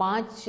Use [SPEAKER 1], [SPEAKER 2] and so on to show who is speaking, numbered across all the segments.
[SPEAKER 1] 5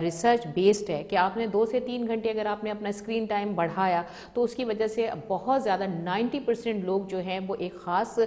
[SPEAKER 1] research based ہے کہ آپ نے 2 سے 3 گھنٹے اگر آپ نے اپنا اسکرین ٹائم بڑھایا تو اس کی وجہ سے بہت زیادہ 90% لوگ جو ہیں وہ ایک خاص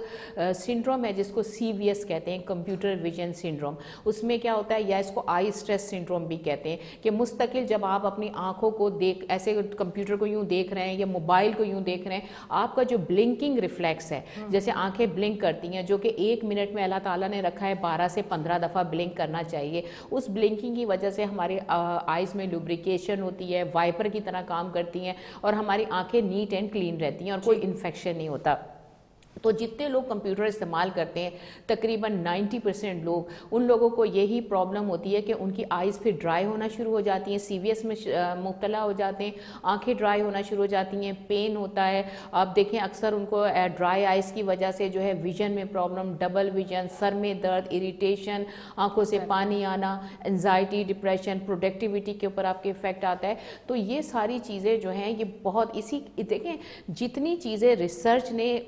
[SPEAKER 1] سنڈروم ہے جس کو CVS کہتے ہیں، کمپیوٹر ویژن سنڈروم. اس میں کیا ہوتا ہے، یا اس کو آئی اسٹریس سنڈروم بھی کہتے ہیں، کہ مستقل جب آپ اپنی آنکھوں کو ایسے کمپیوٹر کو یوں دیکھ رہے ہیں یا موبائل کو یوں دیکھ رہے ہیں، آپ کا جو بلنکنگ ریفلیکس ہے، جیسے آنکھیں بلنک کرتی ہیں جو کہ 1 منٹ میں اللہ تعالیٰ نے رکھا ہے 12 سے 15 دفعہ بلنک کرنا چاہیے، اس بلنکنگ کی وجہ سے ہمارے آئیز میں لوبریکیشن ہوتی ہے، وائپر کی طرح کام کرتی ہیں اور ہماری آنکھیں نیٹ اینڈ کلین رہتی ہیں اور کوئی انفیکشن نہیں ہوتا. تو جتنے لوگ کمپیوٹر استعمال کرتے ہیں تقریباً 90% لوگ، ان لوگوں کو یہی پرابلم ہوتی ہے کہ ان کی آئیز پھر ڈرائی ہونا شروع ہو جاتی ہیں، CVS میں مبتلا ہو جاتے ہیں، آنکھیں ڈرائی ہونا شروع ہو جاتی ہیں، پین ہوتا ہے. آپ دیکھیں اکثر ان کو ڈرائی آئیز کی وجہ سے جو ہے ویژن میں پرابلم، ڈبل ویژن، سر میں درد، اریٹیشن، آنکھوں سے پانی آنا، انزائٹی، ڈپریشن، پروڈکٹیوٹی کے اوپر آپ کے افیکٹ آتا ہے. تو یہ ساری چیزیں جو ہیں یہ بہت دیکھیں جتنی چیزیں ریسرچ نے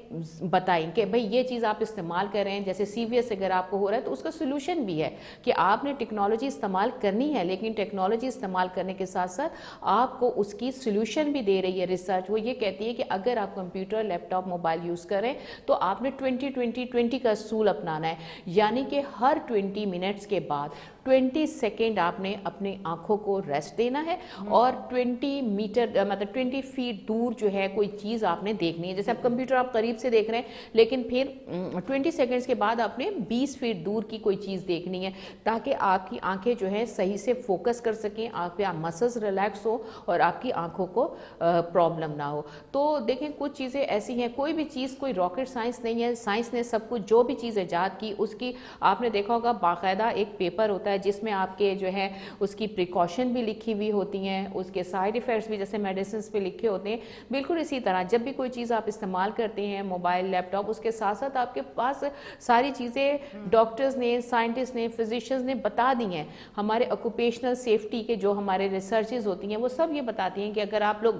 [SPEAKER 1] بتائیں کہ بھئی یہ چیز آپ استعمال کر رہے ہیں، جیسے CVS اگر آپ کو ہو رہا ہے تو اس کا سلوشن بھی ہے کہ آپ نے ٹیکنالوجی استعمال کرنی ہے، لیکن ٹیکنالوجی استعمال کرنے کے ساتھ ساتھ آپ کو اس کی سلوشن بھی دے رہی ہے ریسرچ. وہ یہ کہتی ہے کہ اگر آپ کمپیوٹر، لیپ ٹاپ، موبائل یوز کریں تو آپ نے 20-20-20 کا اصول اپنانا ہے، یعنی کہ ہر 20 منٹس کے بعد 20 سیکنڈ آپ نے اپنی آنکھوں کو ریسٹ دینا ہے اور 20 میٹر مطلب 20 فیٹ دور جو ہے کوئی چیز آپ نے دیکھنی ہے. جیسے اب کمپیوٹر آپ قریب سے دیکھ رہے ہیں لیکن پھر 20 سیکنڈز کے بعد آپ نے 20 فیٹ دور کی کوئی چیز دیکھنی ہے تاکہ آپ کی آنکھیں جو ہے صحیح سے فوکس کر سکیں، آپ کے مسلز ریلیکس ہو اور آپ کی آنکھوں کو پرابلم نہ ہو. تو دیکھیں کچھ چیزیں ایسی ہیں، کوئی بھی چیز کوئی راکٹ سائنس نہیں ہے، سائنس نے سب کچھ جو بھی چیز ایجاد کی اس کی آپ نے دیکھا ہوگا باقاعدہ ایک پیپر ہوتا ہے جس میں آپ کے جو ہے اس کی پریکاشن بھی لکھی ہوئی ہوتی ہیں، اس کے سائیڈ ایفیکٹس بھی جیسے میڈیسنس پہ لکھے ہوتے ہیں. بالکل اسی طرح جب بھی کوئی چیز آپ استعمال کرتے ہیں، موبائل، لیپ ٹاپ، اس کے ساتھ ساتھ آپ کے پاس ساری چیزیں ڈاکٹرز نے، سائنٹسٹ نے، فزیشنز نے بتا دی ہیں. ہمارے آکوپیشنل سیفٹی کے جو ہمارے ریسرچز ہوتی ہیں وہ سب یہ بتاتی ہیں کہ اگر آپ لوگ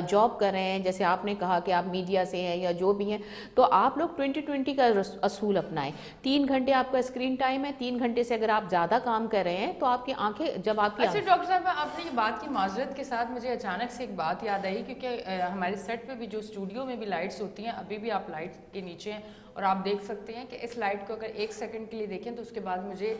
[SPEAKER 1] جاب کر رہے ہیں، جیسے آپ نے کہا کہ آپ میڈیا سے ہیں یا جو بھی ہیں، تو آپ لوگ 20-20 کا اصول اپنائیں. 3 گھنٹے آپ کا اسکرین ٹائم ہے، 3 گھنٹے سے اگر آپ زیادہ کام کر رہے ہیں تو آپ کی آنکھیں جب آپ کی
[SPEAKER 2] اچھا ڈاکٹر صاحب آپ نے یہ بات کی معذرت کے ساتھ مجھے اچانک سے ایک بات یاد آئی، کیونکہ ہمارے سیٹ پہ بھی جو اسٹوڈیو میں بھی لائٹس ہوتی ہیں، ابھی بھی آپ لائٹ کے نیچے ہیں اور آپ دیکھ سکتے ہیں کہ اس لائٹ کو اگر 1 سیکنڈ کے لیے دیکھیں تو اس کے بعد مجھے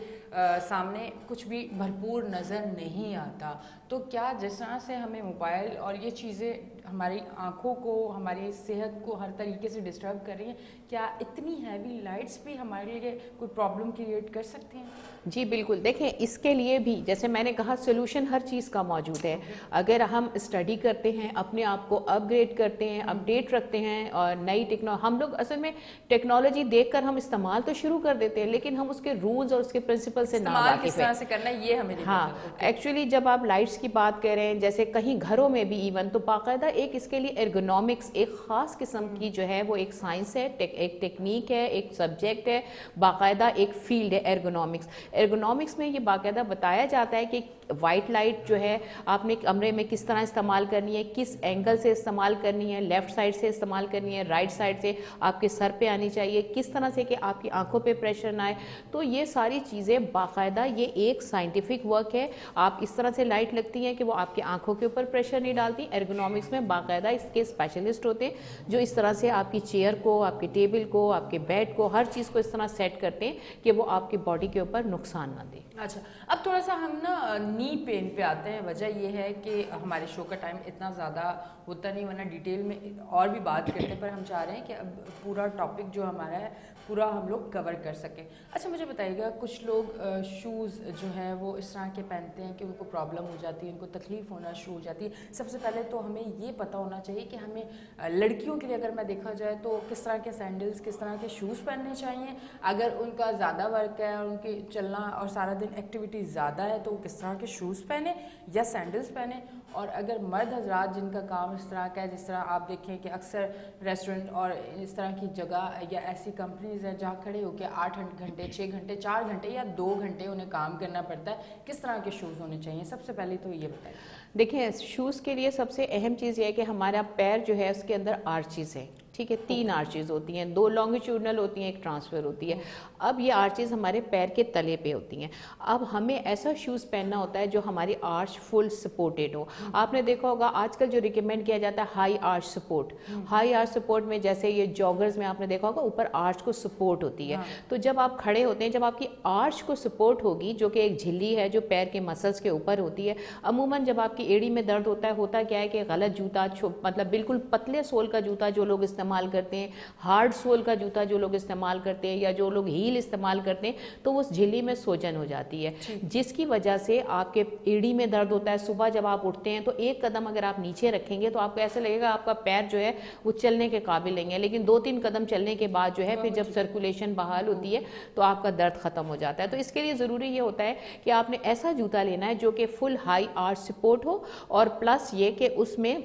[SPEAKER 2] سامنے کچھ بھی بھرپور نظر نہیں آتا. تو کیا جس طرح سے ہمیں موبائل اور یہ چیزیں ہماری آنکھوں کو، ہماری صحت کو ہر طریقے سے ڈسٹرب کر رہی ہیں، کیا اتنی ہیوی لائٹس بھی ہمارے لیے کوئی پرابلم کریٹ کر سکتی ہیں؟
[SPEAKER 1] جی بالکل، دیکھیں اس کے لیے بھی جیسے میں نے کہا سلوشن ہر چیز کا موجود ہے. اگر ہم اسٹڈی کرتے ہیں، اپنے آپ کو اپ گریڈ کرتے ہیں، اپڈیٹ رکھتے ہیں اور نئی ہم لوگ اصل میں ٹیکنالوجی دیکھ کر ہم استعمال تو شروع کر دیتے ہیں لیکن ہم اس کے رولز اور اس کے پرنسپل سے ناواقف ہیں.
[SPEAKER 2] کس طرح سے کرنا ہے یہ ہمیں نہیں پتہ.
[SPEAKER 1] ہاں ایکچولی جب آپ لائٹس کی بات کر رہے ہیں جیسے کہیں گھروں میں بھی ایون، تو باقاعدہ ایک اس کے لیے ارگونامکس ایک خاص قسم کی جو ہے وہ ایک سائنس ہے، ایک ٹیکنیک ہے، ایک سبجیکٹ ہے، باقاعدہ ایک فیلڈ ہے ارگونامکس. ارگونامکس میں یہ باقاعدہ بتایا جاتا ہے کہ وائٹ لائٹ جو ہے آپ نے کمرے میں کس طرح استعمال کرنی ہے، کس اینگل سے استعمال کرنی ہے، لیفٹ سائڈ سے استعمال کرنی ہے، رائٹ سائڈ سے آپ کے سر پہ آنی چاہیے، کس طرح سے کہ آپ کی آنکھوں پہ پریشر نہ آئے. تو یہ ساری چیزیں باقاعدہ یہ ایک سائنٹیفک ورک ہے. آپ اس طرح سے لائٹ لگتی ہیں کہ وہ آپ کی آنکھوں کے اوپر پریشر نہیں ڈالتی. ارگونامکس میں باقاعدہ اس کے اسپیشلسٹ ہوتے ہیں جو اس طرح سے آپ کی چیئر کو، آپ کے ٹیبل کو، آپ کے بیڈ کو، ہر چیز کو اس طرح سیٹ کرتے ہیں کہ وہ آپ کی باڈی کے اوپر نقصان نہ دے.
[SPEAKER 2] اچھا اب تھوڑا سا ہم نا نی پین پہ آتے ہیں. وجہ یہ ہے کہ ہمارے شو کا ٹائم اتنا زیادہ ہوتا نہیں، ورنہ ڈیٹیل میں اور بھی بات کرتے ہیں، پر ہم چاہ رہے ہیں کہ اب پورا ٹاپک جو ہمارا ہے پورا ہم لوگ کور کر سکیں. اچھا مجھے بتائیے گا، کچھ لوگ شوز جو ہیں وہ اس طرح کے پہنتے ہیں کہ ان کو پرابلم ہو جاتی ہے، ان کو تکلیف ہونا شروع ہو جاتی ہے. سب سے پہلے تو ہمیں یہ پتہ ہونا چاہیے کہ ہمیں لڑکیوں کے لیے اگر میں دیکھا جائے تو کس طرح کے سینڈلز، کس طرح کے شوز پہننے چاہیے. اگر ان کا زیادہ ورک ہے اور ان کی چلنا اور سارا دن ایکٹیویٹی زیادہ ہے تو وہ کس طرح کے شوز پہنیں یا سینڈلز پہنیں. اور اگر مرد حضرات جن کا کام اس طرح کا ہے، جس طرح آپ دیکھیں کہ اکثر ریسٹورنٹ اور اس طرح کی جگہ یا ایسی کمپنیز ہیں جہاں کھڑے ہو کے 8 گھنٹے، 6 گھنٹے، 4 گھنٹے یا 2 گھنٹے انہیں کام کرنا پڑتا ہے، کس طرح کے شوز ہونے چاہیے؟ سب سے پہلے تو یہ بتائیں.
[SPEAKER 1] دیکھیں شوز کے لیے سب سے اہم چیز یہ ہے کہ ہمارا پیر جو ہے اس کے اندر آرچیز ہے، ٹھیک ہے، 3 آرچز ہوتی ہیں، 2 لانگیٹیوڈنل ہوتی ہیں، ایک ٹرانسفر ہوتی ہے. اب یہ آرچز ہمارے پیر کے تلے پہ ہوتی ہیں. اب ہمیں ایسا شوز پہننا ہوتا ہے جو ہماری آرچ فل سپورٹڈ ہو. آپ نے دیکھا ہوگا آج کل جو ریکمینڈ کیا جاتا ہے high arch support. High arch support میں جیسے یہ جاگرز میں آپ نے دیکھا ہوگا اوپر آرچ کو سپورٹ ہوتی ہے. تو جب آپ کھڑے ہوتے ہیں، جب آپ کی آرچ کو سپورٹ ہوگی جو کہ ایک جھلی ہے جو پیر کے مسلس کے اوپر ہوتی ہے. عموماً جب آپ کی ایڑی میں درد ہوتا کیا ہے کہ غلط جوتا، مطلب بالکل پتلے سول کا جوتا جو لوگ استعمال کرتے ہیں، ہارڈ سول کا جوتا جو لوگ استعمال کرتے ہیں، یا جو لوگ ہیل استعمال کرتے ہیں، تو اس جھلی میں سوجن ہو جاتی ہے، جس کی وجہ سے آپ کے ایڑی میں درد ہوتا ہے. صبح جب آپ اٹھتے ہیں تو ایک قدم اگر آپ نیچے رکھیں گے تو آپ کو ایسا لگے گا آپ کا پیر جو ہے وہ چلنے کے قابل نہیں ہے، لیکن 2-3 قدم چلنے کے بعد جو ہے پھر جب سرکولیشن بحال ہوتی ہے تو آپ کا درد ختم ہو جاتا ہے. تو اس کے لیے ضروری یہ ہوتا ہے کہ آپ نے ایسا جوتا لینا ہے جو کہ فل ہائی آرچ سپورٹ ہو، اور پلس یہ کہ اس میں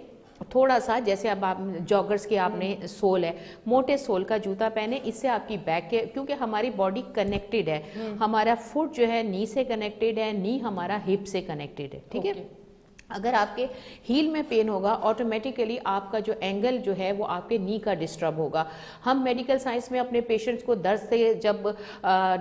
[SPEAKER 1] تھوڑا سا جیسے اب آپ جاگرز کے آپ نے سول ہے، موٹے سول کا جوتا پہنے. اس سے آپ کی بیک کے، کیونکہ ہماری باڈی کنیکٹڈ ہے، ہمارا فٹ جو ہے نی سے کنیکٹڈ ہے، نی ہمارا ہپ سے کنیکٹڈ ہے. ٹھیک ہے، اگر آپ کے ہیل میں پین ہوگا آٹومیٹیکلی آپ کا جو اینگل جو ہے وہ آپ کے نی کا ڈسٹرب ہوگا. ہم میڈیکل سائنس میں اپنے پیشنٹس کو درد سے جب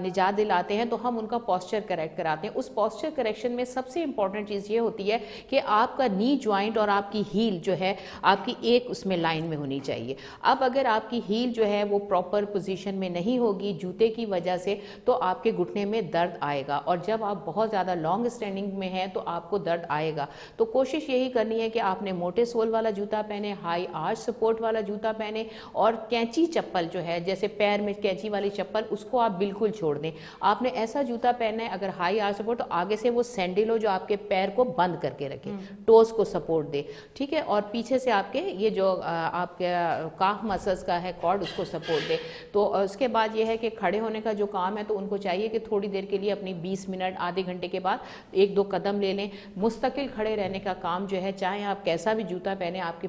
[SPEAKER 1] نجات دلاتے ہیں تو ہم ان کا پوسچر کریکٹ کراتے ہیں. اس پوسچر کریکشن میں سب سے امپورٹنٹ چیز یہ ہوتی ہے کہ آپ کا نی جوائنٹ اور آپ کی ہیل جو ہے آپ کی ایک اس میں لائن میں ہونی چاہیے. اب اگر آپ کی ہیل جو ہے وہ پراپر پوزیشن میں نہیں ہوگی جوتے کی وجہ سے تو آپ کے گھٹنے میں درد آئے گا، اور جب آپ بہت زیادہ لانگ اسٹینڈنگ میں ہیں تو آپ کو درد آئے گا. تو کوشش یہی کرنی ہے کہ آپ نے موٹے سول والا جوتا پہنے، ہائی آرچ سپورٹ والا جوتا پہنے، اور کینچی چپل جو ہے جیسے پیر میں کینچی والی چپل اس کو آپ بالکل چھوڑ دیں. آپ نے ایسا جوتا پہننا ہے اگر ہائی آرچ سپورٹ تو آگے سے وہ سینڈل ہو جو آپ کے پیر کو بند کر کے رکھے، ٹوز کو سپورٹ دے. ٹھیک ہے، اور پیچھے سے آپ کے یہ جو آپ کے کاف مسلس کا ہے کارڈ اس کو سپورٹ دے. تو اس کے بعد یہ ہے کہ کھڑے ہونے کا جو کام ہے تو ان کو چاہیے کہ تھوڑی دیر کے لیے اپنی 20 منٹ آدھے گھنٹے کے بعد 1-2 قدم لے لیں. مستقل کھڑے رہنے کا کام جو ہے چاہے آپ کیسا بھی جوتا پہنے، آپ کے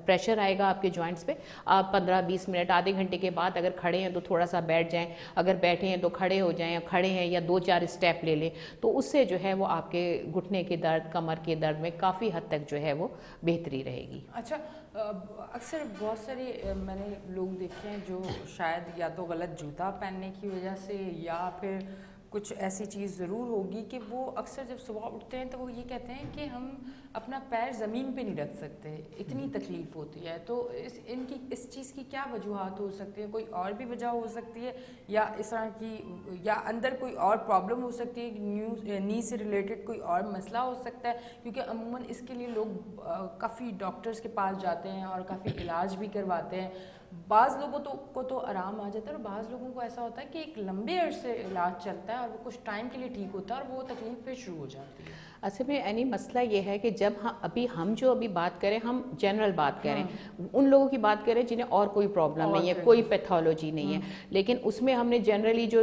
[SPEAKER 1] پریشر آئے گا آپ کے جوائنٹس پہ. آپ 15-20 منٹ آدھے گھنٹے کے بعد اگر کھڑے ہیں تو تھوڑا سا بیٹھ جائیں، اگر بیٹھے ہیں تو کھڑے ہو جائیں، کھڑے ہیں یا 2-4 اسٹیپ لے لیں. تو اس سے جو ہے وہ آپ کے گھٹنے کے درد، کمر کے درد میں کافی حد تک جو ہے وہ بہتری رہے گی.
[SPEAKER 2] اچھا، اکثر بہت سارے میں نے لوگ دیکھے ہیں جو شاید یا تو غلط جوتا پہننے کی وجہ سے یا پھر کچھ ایسی چیز ضرور ہوگی کہ وہ اکثر جب صبح اٹھتے ہیں تو وہ یہ کہتے ہیں کہ ہم اپنا پیر زمین پہ نہیں رکھ سکتے، اتنی تکلیف ہوتی ہے. تو اس چیز کی کیا وجوہات ہو سکتی ہیں؟ کوئی اور بھی وجہ ہو سکتی ہے یا اس طرح کی، یا اندر کوئی اور پرابلم ہو سکتی ہے، نی سے ریلیٹڈ کوئی اور مسئلہ ہو سکتا ہے؟ کیونکہ عموماً اس کے لیے لوگ کافی ڈاکٹرز کے پاس جاتے ہیں اور کافی علاج بھی کرواتے ہیں. بعض لوگوں کو تو آرام آ جاتا ہے اور بعض لوگوں کو ایسا ہوتا ہے کہ ایک لمبے عرصے علاج چلتا ہے اور وہ کچھ ٹائم کے لیے ٹھیک ہوتا ہے اور وہ تکلیف پھر شروع ہو جاتی ہے.
[SPEAKER 1] اصل میں یعنی مسئلہ یہ ہے کہ جب ہم جو ابھی بات کریں، ہم جنرل بات کریں، ان لوگوں کی بات کریں جنہیں اور کوئی پرابلم نہیں ہے، کوئی پیتھولوجی نہیں ہے. لیکن اس میں ہم نے جنرلی جو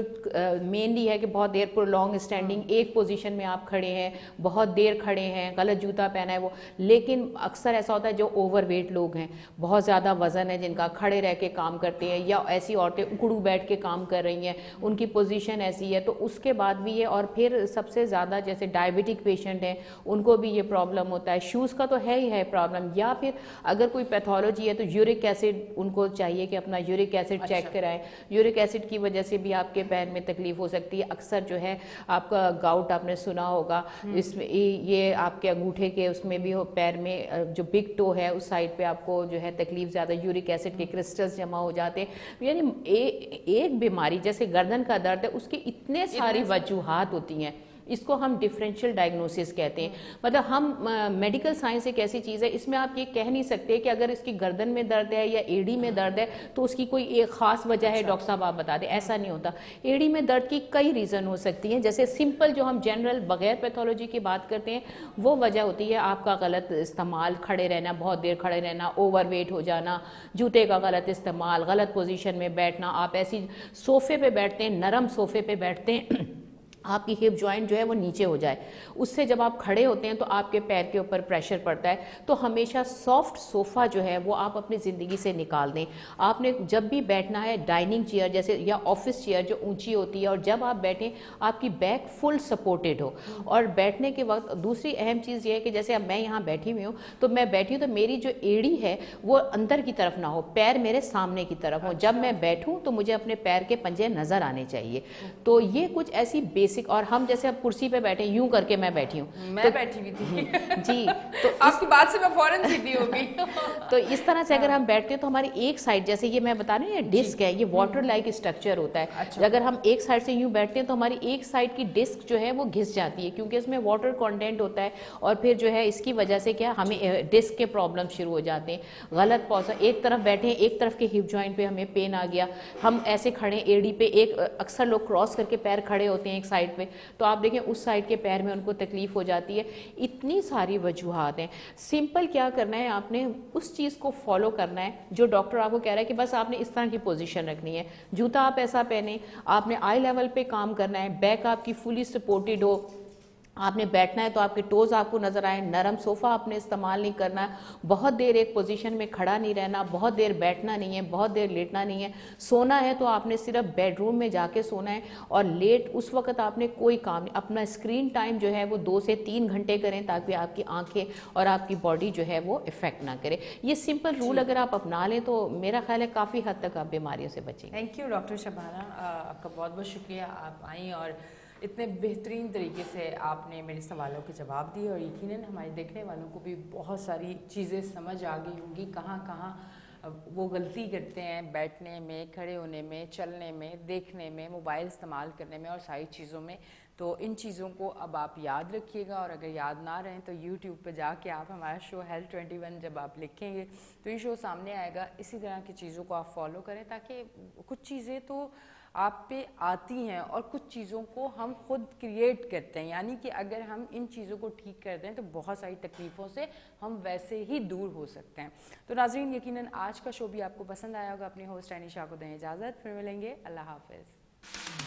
[SPEAKER 1] مینلی ہے کہ بہت دیر پر لانگ اسٹینڈنگ ایک پوزیشن میں آپ کھڑے ہیں، بہت دیر کھڑے ہیں، غلط جوتا پہنا ہے وہ. لیکن اکثر ایسا ہوتا ہے جو اوور ویٹ لوگ ہیں، بہت زیادہ وزن ہے، جن کا کھڑے رہ کے کام کرتے ہیں، یا ایسی عورتیں اکڑو بیٹھ کے کام کر رہی ہیں، ان کی پوزیشن ایسی ہے، تو اس کے بعد بھی یہ. اور پھر سب سے زیادہ جیسے ڈائبٹک پیشنٹ ہیں ان کو بھی یہ پرابلم ہوتا ہے. شوز کا تو ہے ہی ہے پرابلم، یا پھر اگر کوئی پیتھولوجی ہے تو یورک ایسڈ ان کو چاہیے کہ اپنا یورک ایسڈ چیک کرائیں. یورک ایسڈ کی وجہ سے بھی آپ کے پیر میں تکلیف ہو سکتی ہے. اکثر جو ہے آپ کا گاؤٹ آپ نے سنا ہوگا، اس میں یہ آپ کے انگوٹھے کے اس میں بھی پیر میں جو بگ ٹو ہے اس سائڈ پہ آپ کو جو ہے تکلیف زیادہ، یورک ایسڈ کے کرسٹلز جمع ہو جاتے ہیں. یعنی ایک بیماری جیسے گردن کا درد ہے اس کی اتنے ساری وجوہات ہوتی ہیں، اس کو ہم ڈیفرینشیل ڈائگنوسس کہتے ہیں. مطلب ہم میڈیکل سائنس ایک ایسی چیز ہے، اس میں آپ یہ کہہ نہیں سکتے کہ اگر اس کی گردن میں درد ہے یا ایڑی میں درد ہے تو اس کی کوئی ایک خاص وجہ ہے ڈاکٹر صاحب آپ بتا دیں. ایسا نہیں ہوتا. ایڑی میں درد کی کئی ریزن ہو سکتی ہیں. جیسے سمپل جو ہم جنرل بغیر پیتھولوجی کی بات کرتے ہیں وہ وجہ ہوتی ہے آپ کا غلط استعمال، کھڑے رہنا، بہت دیر کھڑے رہنا، اوور ویٹ ہو جانا، جوتے کا غلط استعمال، غلط پوزیشن میں بیٹھنا. آپ ایسی صوفے پہ بیٹھتے ہیں، نرم صوفے پہ بیٹھتے ہیں، آپ کی ہپ جوائنٹ جو ہے وہ نیچے ہو جائے. اس سے جب آپ کھڑے ہوتے ہیں تو آپ کے پیر کے اوپر پریشر پڑتا ہے. تو ہمیشہ سافٹ صوفہ جو ہے وہ آپ اپنی زندگی سے نکال دیں. آپ نے جب بھی بیٹھنا ہے ڈائننگ چیئر جیسے یا آفس چیئر جو اونچی ہوتی ہے, اور جب آپ بیٹھیں آپ کی بیک فل سپورٹڈ ہو. اور بیٹھنے کے وقت دوسری اہم چیز یہ ہے کہ جیسے اب میں یہاں بیٹھی ہوئی ہوں تو میں بیٹھی ہوں تو میری جو ایڑی ہے وہ اندر کی طرف نہ ہو, پیر میرے سامنے کی طرف ہوں. جب میں بیٹھوں تو مجھے اپنے پیر کے پنجے نظر آنے چاہیے. تو یہ کچھ ایسی بیسک, اور ہم جیسے اب کرسی پہ بیٹھے یوں کر کے میں بیٹھی ہوں,
[SPEAKER 2] میں بیٹھی ہوئی تھی
[SPEAKER 1] جی, تو
[SPEAKER 2] آپ کی بات سے میں فوراً سیدھی ہو گئی.
[SPEAKER 1] تو اس طرح سے اگر ہم بیٹھتے ہیں تو ہماری ایک سائڈ, جیسے یہ میں بتا رہی ہوں یہ ڈسک ہے, یہ واٹر لائک اسٹرکچر ہوتا ہے. اگر ہم ایک سائڈ سے یوں بیٹھتے ہیں تو ہماری ایک سائڈ کی ڈسک جو ہے وہ گھس جاتی ہے, کیونکہ اس میں واٹر کانٹینٹ ہوتا ہے. اور پھر جو ہے اس کی وجہ سے کیا ہمیں ڈسک کے پرابلم شروع ہو جاتے ہیں. غلط پوزیشن, ایک طرف بیٹھے ہیں ایک طرف کے ہپ جوائنٹ پہ ہمیں پین آ گیا, ہم ایسے کھڑے ایڑی پہ, ایک اکثر لوگ کراس کر کے پیر کھڑے ہوتے ہیں ایک سائڈ پہ, تو آپ دیکھیں اس سائڈ کے پیر میں ان کو تکلیف ہو جاتی ہے. اتنی ساری وجوہات ہیں. سمپل کیا کرنا ہے, آپ نے اس چیز کو فالو کرنا ہے جو ڈاکٹر آپ کو کہہ رہا ہے کہ بس آپ نے اس طرح کی پوزیشن رکھنی ہے. جوتا آپ ایسا پہنیں, آپ نے آئی لیول پہ کام کرنا ہے, بیک آپ کی فلی سپورٹڈ ہو, آپ نے بیٹھنا ہے تو آپ کے ٹوز آپ کو نظر آئیں. نرم صوفہ آپ نے استعمال نہیں کرنا ہے, بہت دیر ایک پوزیشن میں کھڑا نہیں رہنا, بہت دیر بیٹھنا نہیں ہے, بہت دیر لیٹنا نہیں ہے. سونا ہے تو آپ نے صرف بیڈ روم میں جا کے سونا ہے, اور لیٹ اس وقت آپ نے کوئی کام نہیں. اپنا اسکرین ٹائم جو ہے وہ 2 سے 3 گھنٹے کریں تاکہ آپ کی آنکھیں اور آپ کی باڈی جو ہے وہ افیکٹ نہ کرے. یہ سمپل رول اگر آپ اپنا لیں تو میرا خیال ہے کافی حد تک آپ بیماریوں سے بچیں گے.
[SPEAKER 2] تھینک یو ڈاکٹر شبانہ, آپ کا بہت بہت شکریہ, آپ آئیں اور اتنے بہترین طریقے سے آپ نے میرے سوالوں کے جواب دیے, اور یقیناً ہمارے دیکھنے والوں کو بھی بہت ساری چیزیں سمجھ آ گئی ہوں گی, کہاں کہاں وہ غلطی کرتے ہیں بیٹھنے میں, کھڑے ہونے میں, چلنے میں, دیکھنے میں, موبائل استعمال کرنے میں اور ساری چیزوں میں. تو ان چیزوں کو اب آپ یاد رکھیے گا, اور اگر یاد نہ رہیں تو یوٹیوب پہ جا کے آپ ہمارا شو ہیلتھ 21 جب آپ لکھیں گے تو یہ شو سامنے آئے گا. اسی طرح کی چیزوں کو آپ فالو کریں تاکہ کچھ چیزیں تو آپ پہ آتی ہیں اور کچھ چیزوں کو ہم خود کریٹ کرتے ہیں, یعنی کہ اگر ہم ان چیزوں کو ٹھیک کر دیں تو بہت ساری تکلیفوں سے ہم ویسے ہی دور ہو سکتے ہیں. تو ناظرین یقیناً آج کا شو بھی آپ کو پسند آیا ہوگا. اپنی ہوسٹ اینی شاہ کو دیں اجازت, پھر ملیں گے. اللہ حافظ.